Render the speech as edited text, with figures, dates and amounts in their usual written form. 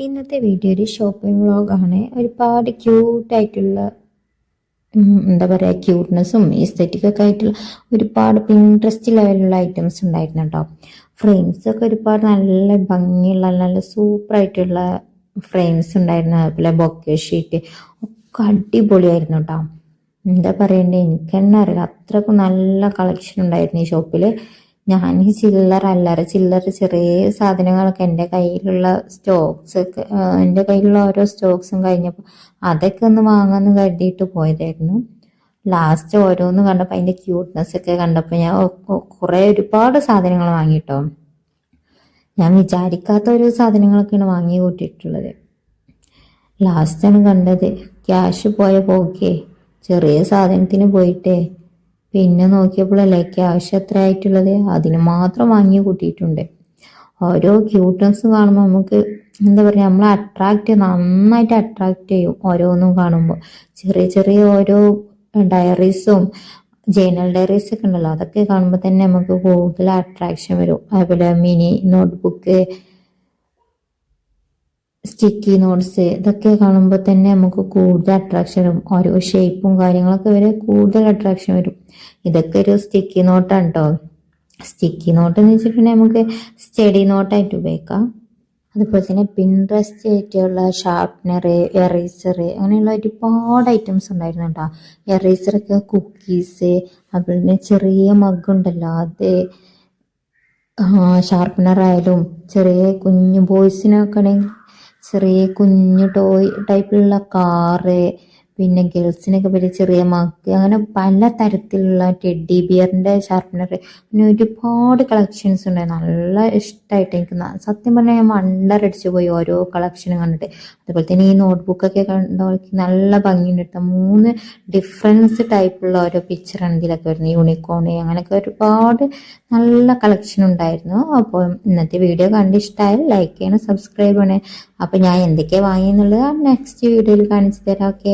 ഇന്നത്തെ വീഡിയോ ഒരു ഷോപ്പിംഗ് വ്ളോഗാണ്. ഒരുപാട് ക്യൂട്ടായിട്ടുള്ള എന്താ പറയുക, ക്യൂട്ട്നെസ്സും എസ്തെറ്റിക്കൊക്കെ ആയിട്ടുള്ള ഒരുപാട് പിൻട്രസ്റ്റ് ലെവലിലുള്ള ഐറ്റംസ് ഉണ്ടായിരുന്നു കേട്ടോ. ഫ്രെയിംസൊക്കെ ഒരുപാട് നല്ല ഭംഗിയുള്ള നല്ല സൂപ്പറായിട്ടുള്ള ഫ്രെയിംസ് ഉണ്ടായിരുന്നു. അതുപോലെ ബൊക്കെ ഷീറ്റ് ഒക്കെ അടിപൊളിയായിരുന്നു കേട്ടോ. എന്താ പറയണ്ടേ, എനിക്ക് തന്നെ അറിയില്ല, അത്രക്കും നല്ല കളക്ഷൻ ഉണ്ടായിരുന്നു ഈ ഷോപ്പിൽ. ഞാൻ ഈ ചില്ലറ അല്ലറ ചില്ലറ ചെറിയ സാധനങ്ങളൊക്കെ എൻ്റെ കയ്യിലുള്ള സ്റ്റോക്സ് ഒക്കെ എൻ്റെ കയ്യിലുള്ള ഓരോ സ്റ്റോക്സും കഴിഞ്ഞപ്പോൾ അതൊക്കെ ഒന്ന് വാങ്ങാമെന്ന് കരുതിയിട്ട് പോയതായിരുന്നു. ലാസ്റ്റ് ഓരോന്ന് കണ്ടപ്പോൾ അതിൻ്റെ ക്യൂട്ട്നെസ് ഒക്കെ കണ്ടപ്പോൾ ഞാൻ ഒരുപാട് സാധനങ്ങൾ വാങ്ങിട്ടോ. ഞാൻ വിചാരിക്കാത്ത ഓരോ സാധനങ്ങളൊക്കെയാണ് വാങ്ങി കൂട്ടിയിട്ടുള്ളത്. ലാസ്റ്റാണ് കണ്ടത് ക്യാഷ് പോയ പോക്കേ, ചെറിയ സാധനത്തിന് പോയിട്ടേ പിന്നെ നോക്കിയപ്പോഴല്ലേ ക്യാഷ് എത്ര ആയിട്ടുള്ളത്, അതിന് മാത്രം വാങ്ങി കൂട്ടിയിട്ടുണ്ട്. ഓരോ ക്യൂട്ട്നെസ് കാണുമ്പോൾ നമുക്ക് എന്താ പറയുക, നമ്മളെ നന്നായിട്ട് അട്രാക്റ്റ് ചെയ്യും ഓരോന്നും കാണുമ്പോൾ. ചെറിയ ചെറിയ ഓരോ ഡയറീസും ജേണൽ ഡയറീസ് ഒക്കെ ഉണ്ടല്ലോ, അതൊക്കെ കാണുമ്പോൾ തന്നെ നമുക്ക് കൂടുതൽ അട്രാക്ഷൻ വരും. അതുപോലെ മിനി നോട്ട്ബുക്ക്, സ്റ്റിക്കി നോട്ട്സ്, ഇതൊക്കെ കാണുമ്പോൾ തന്നെ നമുക്ക് കൂടുതൽ അട്രാക്ഷൻ വരും. ഓരോ ഷേപ്പും കാര്യങ്ങളൊക്കെ വരെ കൂടുതൽ അട്രാക്ഷൻ വരും. ഇതൊക്കെ ഒരു സ്റ്റിക്കി നോട്ടാണ് കേട്ടോ. സ്റ്റിക്കി നോട്ട് എന്ന് വെച്ചിട്ടുണ്ടെങ്കിൽ നമുക്ക് സ്റ്റഡി നോട്ടായിട്ട് ഉപയോഗിക്കാം. അതുപോലെ തന്നെ പിൻട്രസ്റ്റ് ആയിട്ടുള്ള ഷാർപ്നർ, എറേസർ, അങ്ങനെയുള്ള ഒരുപാട് ഐറ്റംസ് ഉണ്ടായിരുന്നു കേട്ടോ. എറേസറൊക്കെ, കുക്കീസ്, അതുപോലെ തന്നെ ചെറിയ മഗ് ഉണ്ടല്ലോ അത്, ഷാർപ്പനർ ആയാലും ചെറിയ കുഞ്ഞു ബോയ്സിനൊക്കെ ആണെങ്കിൽ ചെറിയ കുഞ്ഞു ടോയ് ടൈപ്പിലുള്ള കാറ്, പിന്നെ ഗേൾസിനൊക്കെ പറ്റിയ ചെറിയ മഗ്, അങ്ങനെ പല തരത്തിലുള്ള ടെഡി ബിയറിൻ്റെ ഷാർപ്പനർ, പിന്നെ ഒരുപാട് കളക്ഷൻസ് ഉണ്ട്. നല്ല ഇഷ്ടമായിട്ട് എനിക്ക് സത്യം പറഞ്ഞാൽ ഞാൻ വണ്ടറടിച്ചു പോയി ഓരോ കളക്ഷനും കണ്ടിട്ട്. അതുപോലെ തന്നെ ഈ നോട്ട്ബുക്കൊക്കെ കണ്ടോ നല്ല ഭംഗിയുണ്ട് കേട്ടോ. 3 ഡിഫറൻസ് ടൈപ്പുള്ള ഓരോ പിക്ചറാണ് ഇതിലൊക്കെ വരുന്നത്. യൂണിക്കോണ് അങ്ങനെയൊക്കെ ഒരുപാട് നല്ല കളക്ഷൻ ഉണ്ടായിരുന്നു. അപ്പോൾ ഇന്നത്തെ വീഡിയോ കണ്ട് ഇഷ്ടമായാൽ ലൈക്ക് ചെയ്യണം, സബ്സ്ക്രൈബ് ചെയ്യണേ. അപ്പോൾ ഞാൻ എന്തൊക്കെയാണ് വാങ്ങിയെന്നുള്ളത് നെക്സ്റ്റ് വീഡിയോയിൽ കാണിച്ചു തരാം. ഓക്കെ.